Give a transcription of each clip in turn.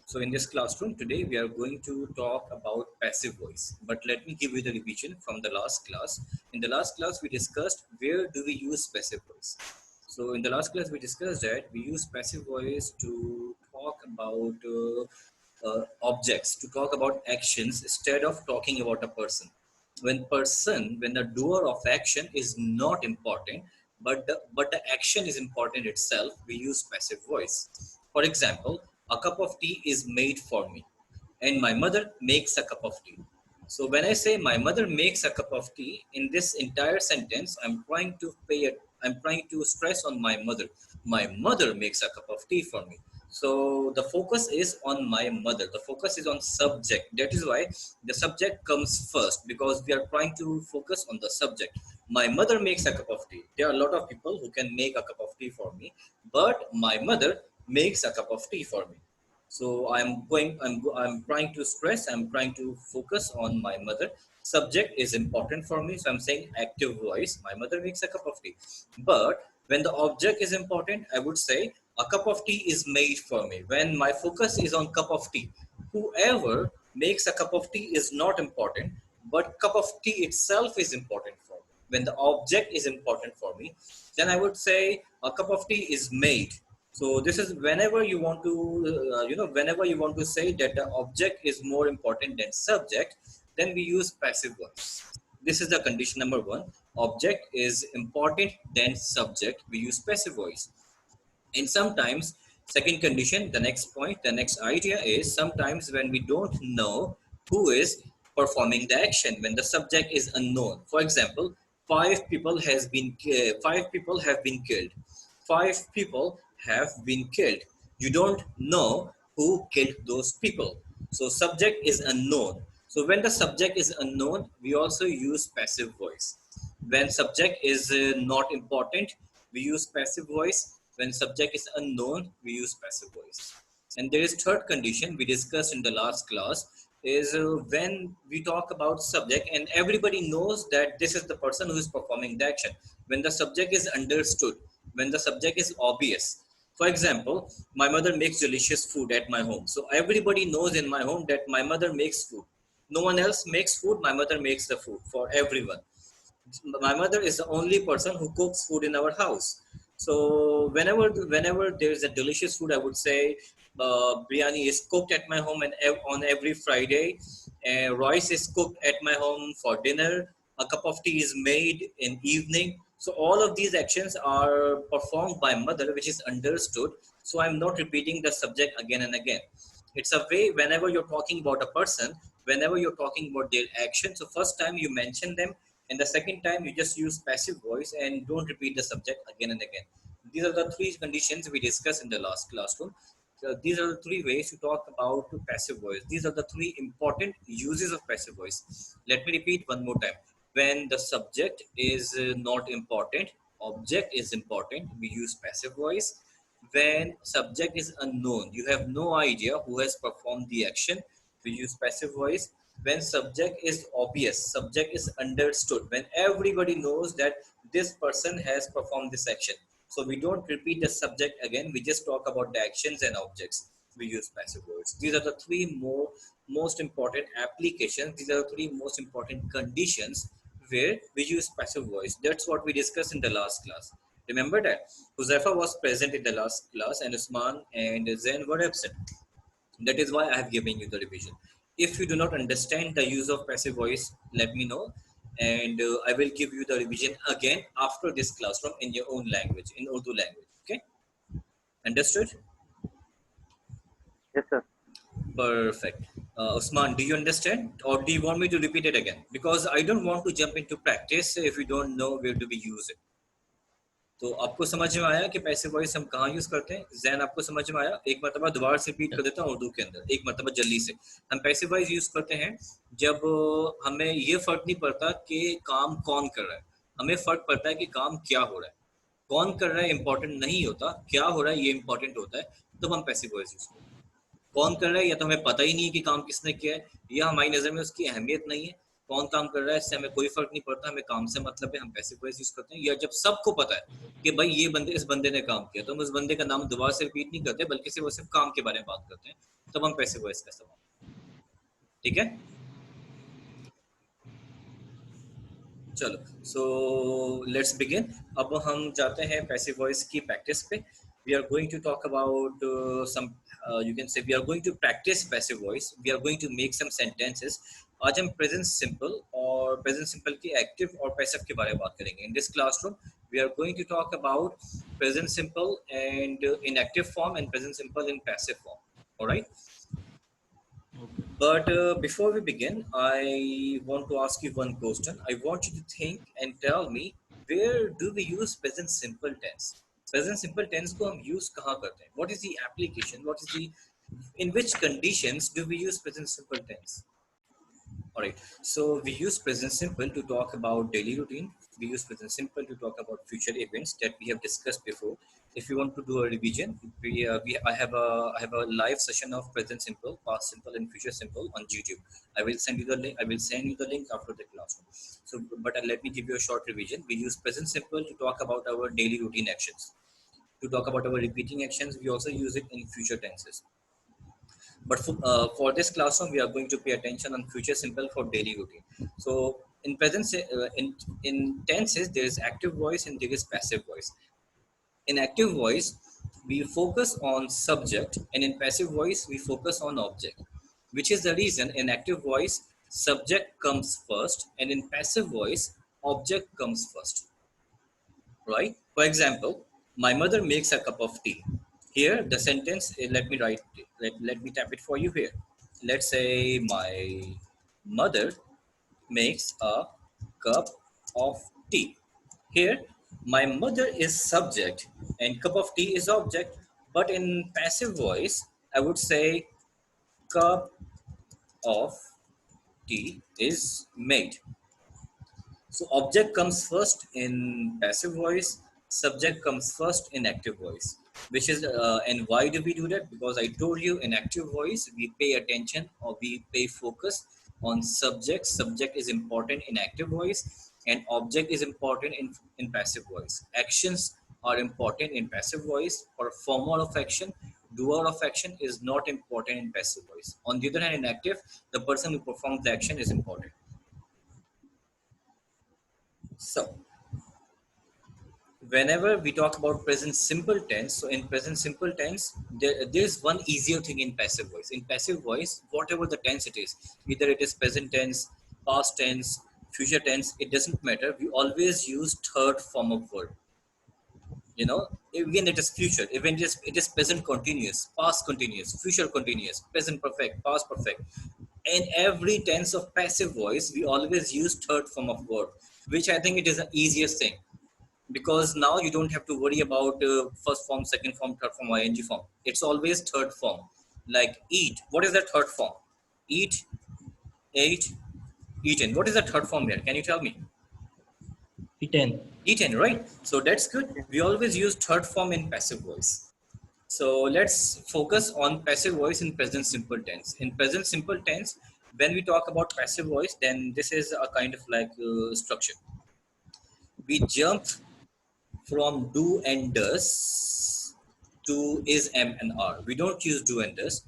So in this classroom today, we are going to talk about passive voice. But let me give you the revision from the last class. In the last class, we discussed where do we use passive voice. So in the last class, we discussed that we use passive voice to talk about objects, to talk about actions instead of talking about a person. When the doer of action is not important, but the action is important itself, we use passive voice. For example, a cup of tea is made for me, and my mother makes a cup of tea. So when I say my mother makes a cup of tea, in this entire sentence, I'm trying to stress on my mother. My mother makes a cup of tea for me. So the focus is on my mother. The focus is on subject. That is why the subject comes first, because we are trying to focus on the subject. My mother makes a cup of tea. There are a lot of people who can make a cup of tea for me, but my mother makes a cup of tea for me. So I'm trying to stress, I'm trying to focus on my mother. Subject is important for me, so I'm saying active voice. My mother makes a cup of tea. But when the object is important, I would say a cup of tea is made for me. When my focus is on cup of tea, whoever makes a cup of tea is not important, but cup of tea itself is important for me. When the object is important for me, then I would say a cup of tea is made. So this is whenever you want to, whenever you want to say that the object is more important than subject, then we use passive voice. This is the condition number one. Object is important than subject. We use passive voice. And sometimes, second condition, the next point, the next idea is sometimes when we don't know who is performing the action, when the subject is unknown. For example, five people have been killed. Five people have been killed. You don't know who killed those people. So subject is unknown. So when the subject is unknown, we also use passive voice. When subject is not important, we use passive voice. When subject is unknown, we use passive voice. And there is third condition we discussed in the last class is when we talk about subject and everybody knows that this is the person who is performing the action. When the subject is understood, when the subject is obvious. For example, my mother makes delicious food at my home. So everybody knows in my home that my mother makes food. No one else makes food, my mother makes the food for everyone. My mother is the only person who cooks food in our house. So whenever there is a delicious food, I would say biryani is cooked at my home and on every Friday. Rice is cooked at my home for dinner. A cup of tea is made in evening. So all of these actions are performed by mother, which is understood. So I'm not repeating the subject again and again. It's a way whenever you're talking about a person, whenever you're talking about their action. So first time you mention them, and the second time you just use passive voice and don't repeat the subject again and again. These are the three conditions we discussed in the last classroom. So these are the three ways to talk about passive voice. These are the three important uses of passive voice. Let me repeat one more time. When the subject is not important, object is important, we use passive voice. When subject is unknown, you have no idea who has performed the action, we use passive voice. When subject is obvious, subject is understood, when everybody knows that this person has performed this action, so we don't repeat the subject again, we just talk about the actions and objects, we use passive voice. These are the most important applications, these are the three most important conditions where we use passive voice. That's what we discussed in the last class. Remember that Huzaifa was present in the last class and Usman and Zain were absent. That is why I have given you the revision. If you do not understand the use of passive voice, let me know, and I will give you the revision again after this classroom in your own language, in Urdu language. Okay, understood? Yes, sir. Perfect. Usman, do you understand, or do you want me to repeat it again? Because I don't want to jump into practice if we don't know where do we use it. तो आपको समझ में आया कि passive voice हम कहाँ use करते हैं? जैन आपको समझ में आया? एक मरतबा दोबारा से रिपीट कर देता हूँ उर्दू के अंदर, एक मरतबा जल्दी से। हम पैसिव वॉइस यूज करते हैं जब हमें ये फर्क नहीं पड़ता कि काम कौन कर रहा है, हमें फर्क पड़ता है कि काम क्या हो रहा है। कौन कर रहा है इंपॉर्टेंट नहीं होता, क्या हो रहा है ये इंपॉर्टेंट होता है, तब हम पैसिव वॉइस यूज करते हैं। कौन कर रहा है या तो हमें पता ही नहीं है कि काम किसने किया है, या हमारी नज़र में उसकी अहमियत नहीं है, कौन काम कर रहा है इससे हमें कोई फर्क नहीं पड़ता, हमें काम से मतलब है, हम पैसिव वॉइस यूज करते हैं। या जब सबको पता है कि भाई ये बंदे, इस बंदे ने काम किया, तो हम उस बंदे का नाम दोबारा से रिपीट नहीं करते, बल्कि सिर्फ काम के बारे में बात करते हैं, तब हम पैसिव वॉइस का इस्तेमाल। ठीक है, चलो, सो लेट्स बिगिन। अब हम जाते हैं पैसिव वॉइस की प्रैक्टिस पे। We are going to talk about some, you can say we are going to practice passive voice, we are going to make some sentences. आज हम प्रेजेंट सिंपल और present simple की active और passive के बारे में बात करेंगे। In this classroom we are going to talk about present simple and in active form and present simple in passive form. Alright, but before we begin, I want to ask you one question. I want you to think and tell me, where do we use present simple tense? Present simple tense को हम use कहाँ करते हैं? What is the application? What is the, in which conditions do we use present simple tense? All right. So we use present simple to talk about daily routine. We use present simple to talk about future events that we have discussed before. If you want to do a revision, I have a live session of present simple, past simple, and future simple on YouTube. I will send you the link. I will send you the link after the class. So, but let me give you a short revision. We use present simple to talk about our daily routine actions. To talk about our repeating actions, we also use it in future tenses. But for this classroom, we are going to pay attention on future simple for daily routine. So in present, in tenses, there is active voice and there is passive voice. In active voice, we focus on subject, and in passive voice, we focus on object, which is the reason in active voice, subject comes first, and in passive voice, object comes first. Right? For example, my mother makes a cup of tea. Here, the sentence, let me write, let me type it for you here. Let's say my mother makes a cup of tea. Here, my mother is subject and cup of tea is object. But in passive voice, I would say cup of tea is made. So object comes first in passive voice, subject comes first in active voice, which is, and why do we do that? Because I told you in active voice, we pay attention or we pay focus on subject. Subject is important in active voice and object is important in passive voice. Actions are important in passive voice. For former of action, doer of action is not important in passive voice. On the other hand, in active, the person who performs the action is important. So, whenever we talk about present simple tense, so in present simple tense, there's one easier thing in passive voice. In passive voice, whatever the tense it is, either it is present tense, past tense, future tense, it doesn't matter. We always use third form of verb. You know, even it is future, even it is present continuous, past continuous, future continuous, present perfect, past perfect. In every tense of passive voice, we always use third form of verb, which I think it is the easiest thing, because now you don't have to worry about first form, second form, third form, ing form. It's always third form. Like eat, what is the third form? Eat, ate, eaten. What is the third form there? Can you tell me? Eaten. Eaten, right? So that's good. We always use third form in passive voice. So let's focus on passive voice in present simple tense. In present simple tense, when we talk about passive voice, then this is a kind of like structure. We jump from do and does to is, am, and are. We don't use do and does.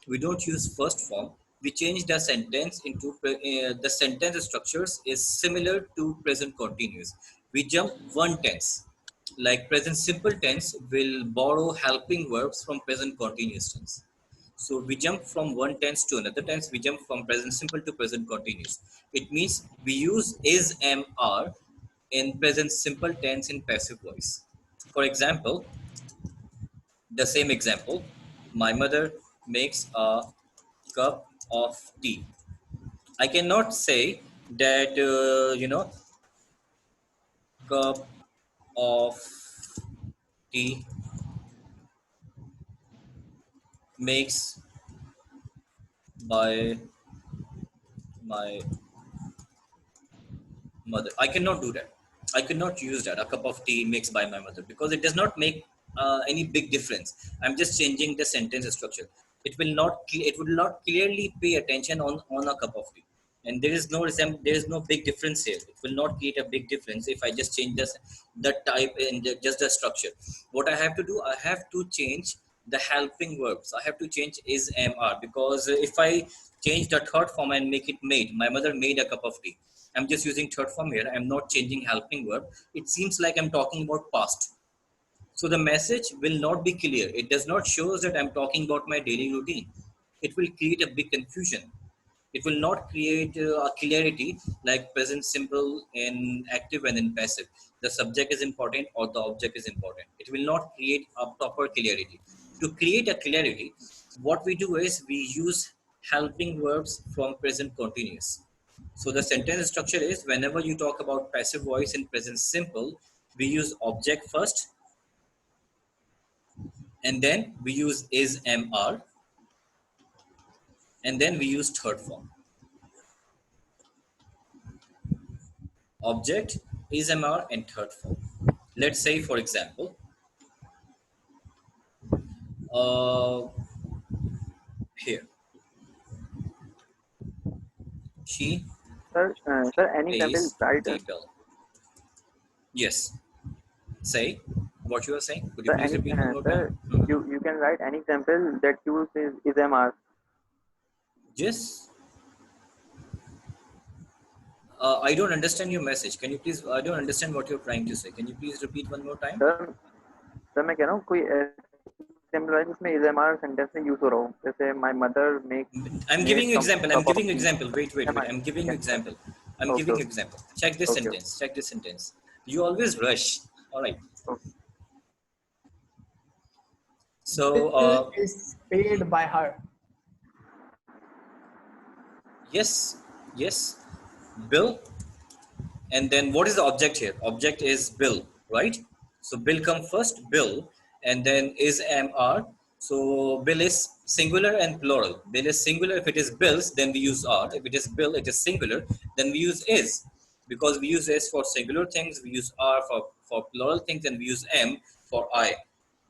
We don't use first form. We change the sentence into the sentence structures is similar to present continuous. We jump one tense. Like present simple tense will borrow helping verbs from present continuous tense. So we jump from one tense to another tense. We jump from present simple to present continuous. It means we use is, am, are in present simple tense in passive voice. For example, the same example, my mother makes a cup of tea. I cannot say that, cup of tea makes by my mother. I cannot do that. I cannot use that. A cup of tea mixed by my mother, because it does not make any big difference. I'm just changing the sentence structure. It will not. It would not clearly pay attention on a cup of tea. and there is no big difference here. It will not create a big difference if I just change the type and just the structure. What I have to do, I have to change the helping verbs. I have to change is am are, because if I change the third form and make it made, my mother made a cup of tea, I'm just using third form here, I'm not changing helping verb. It seems like I'm talking about past, so the message will not be clear. It does not show that I'm talking about my daily routine. It will create a big confusion. It will not create a clarity like present simple in active and in passive. The subject is important or the object is important. It will not create a proper clarity. To create a clarity, what we do is we use helping verbs from present continuous. So the sentence structure is whenever you talk about passive voice in present simple, we use object first, and then we use is mr, and then we use third form. Object is mr and third form. Let's say for example, uh, here she Sir, any example, pays right? the bill. Yes, say what you are saying. Could you Sir, please any repeat one more time? sir, you can write any example that use is MR. Yes. I don't understand your message. Can you please? I don't understand what you're trying to say. Can you please repeat one more time? Sir sir मैं कह रहा हूँ कोई example है जिसमें is am are sentence में use हो रहा हूँ जैसे my mother I'm made giving you example. I'm cup of giving you tea example. Um Wait. I I'm giving you can example. I'm okay giving you example. Check this okay sentence. Check this sentence. You always rush. All right. Okay So, Bill is paid by her. yes, yes, bill. And then what is the object here? Object is bill, right? So bill come first, bill, and then is mr. So bill is singular and plural. Bill is singular. If it is bills, then we use are. If it is bill, it is singular. Then we use is, because we use s for singular things. We use r for plural things, and we use m for I.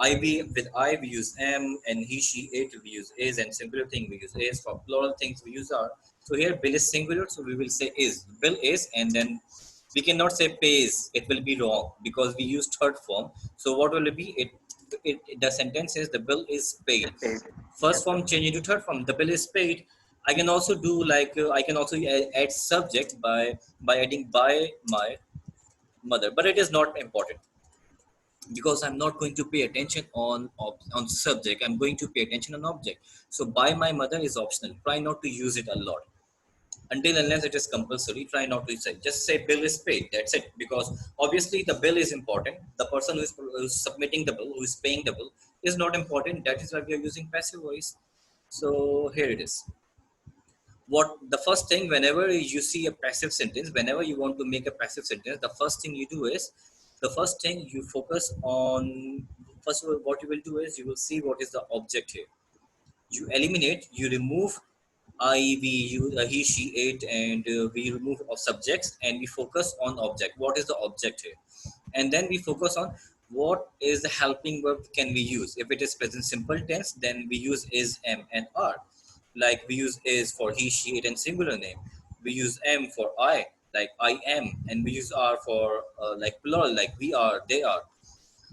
I we use am, and he she it we use is, and singular thing we use is. For plural things we use are. So here bill is singular, so we will say is. Bill is, and then we cannot say pays. It will be wrong because we use third form. So what will it be? The sentence is the bill is paid. Paid First yes sir form change into third form. The bill is paid. I can also do like I can also add subject by adding by my mother, but it is not important because I'm not going to pay attention on subject. I'm going to pay attention on object. So by my mother is optional. Try not to use it a lot until unless it is compulsory. Try not to say, just say bill is paid, that's it, because obviously the bill is important. The person who is submitting the bill, who is paying the bill, is not important. That is why we are using passive voice. So here it is. What the first thing, whenever you see a passive sentence, whenever you want to make a passive sentence, the first thing you do is, the first thing you focus on, first of all what you will do is you will see what is the object here. You eliminate, you remove I, we, you, he, she, it, and we remove of subjects, and we focus on object. What is the object here? And then we focus on what is the helping verb can we use. If it is present simple tense, then we use is, am, and are. Like we use is for he, she, it, and singular name. We use am for I, like I am, and we use are for like plural, like we are, they are.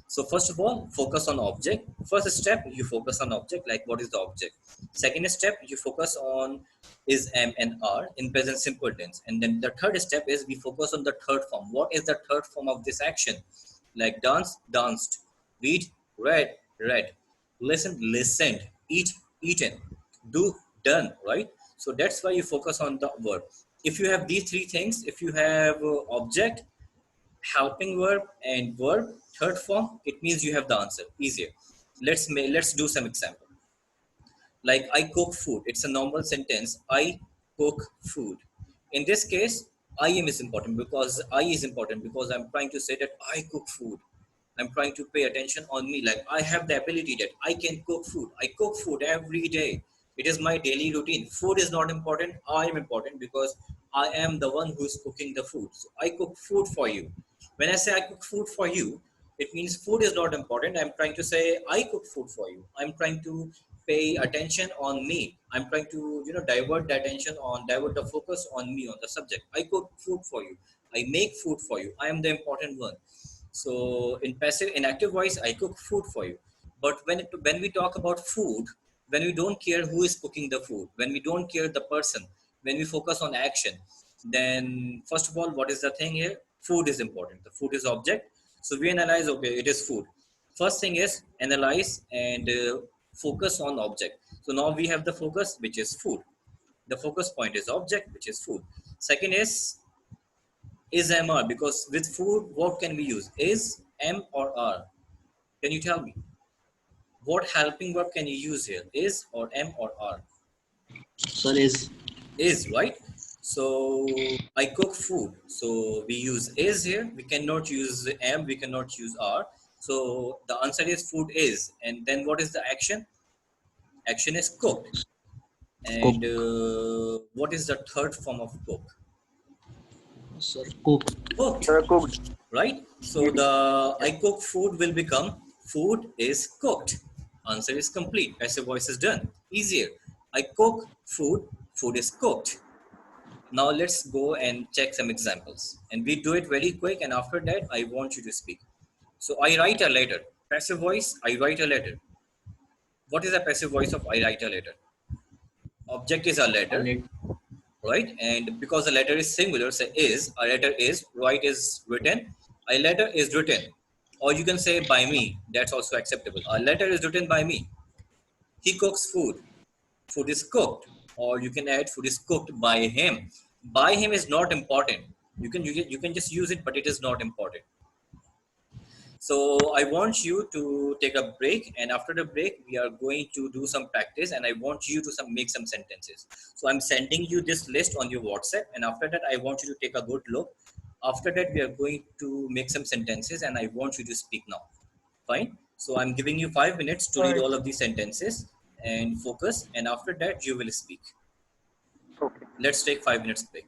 So first of all, focus on object. First step, you focus on object, like what is the object. Second step, you focus on is, am, and are in present simple tense. And then the third step is we focus on the third form. What is the third form of this action? Like dance, danced. Read, read, read. Listen, listened. Eat, eaten. Do, done, right? So that's why you focus on the verb. If you have these three things, if you have object, helping verb, and verb third form, it means you have the answer. Easier. Let's do some example. Like I cook food, it's a normal sentence. I cook food. In this case, I am is important because I is important because I'm trying to say that I cook food. I'm trying to pay attention on me, like I have the ability that I can cook food. I cook food every day. It is my daily routine. Food is not important, I am important because I am the one who is cooking the food. So I cook food for you. When I say I cook food for you, it means food is not important. I'm trying to say I cook food for you. I'm trying to pay attention on me. I'm trying to, divert the attention divert the focus on me, on the subject. I cook food for you. I make food for you. I am the important one. So in active voice, I cook food for you. But when we talk about food, when we don't care who is cooking the food, when we don't care the person, when we focus on action, then first of all, what is the thing here? Food is important. The food is object. So we analyze, okay, it is food. First thing is analyze and focus on object. So now we have the focus, which is food. The focus point is object, which is food. Second is M R, because with food, what can we use? Is, M, or R? Can you tell me? What helping verb can you use here? Is or M or R? Sir, is. Is, right? So I cook food. So we use is here. We cannot use M. We cannot use R. So the answer is food is. And then what is the action? Action is cooked. And what is the third form of cook? Sir, cook. Cooked, Cooked. right? So the I cook food will become food is cooked. Answer is complete. Passive voice is done. Easier. I cook food, food is cooked. Now let's go and check some examples. And we do it very quick, and after that, I want you to speak. So I write a letter. Passive voice, I write a letter. What is the passive voice of I write a letter? Object is a letter, right? And because the letter is singular, say is, a letter is, write is written, a letter is written. Or you can say by me, that's also acceptable. A letter is written by me. He cooks food. Food is cooked. Or you can add food is cooked by him. By him is not important. You can just use it, but it is not important. So I want you to take a break, and after the break, we are going to do some practice, and I want you to make some sentences. So I'm sending you this list on your WhatsApp, and after that, I want you to take a good look. After that, we are going to make some sentences, and I want you to speak now. Fine. So I'm giving you 5 minutes to read all of these sentences and focus, and after that, you will speak. Okay. Let's take 5 minutes break.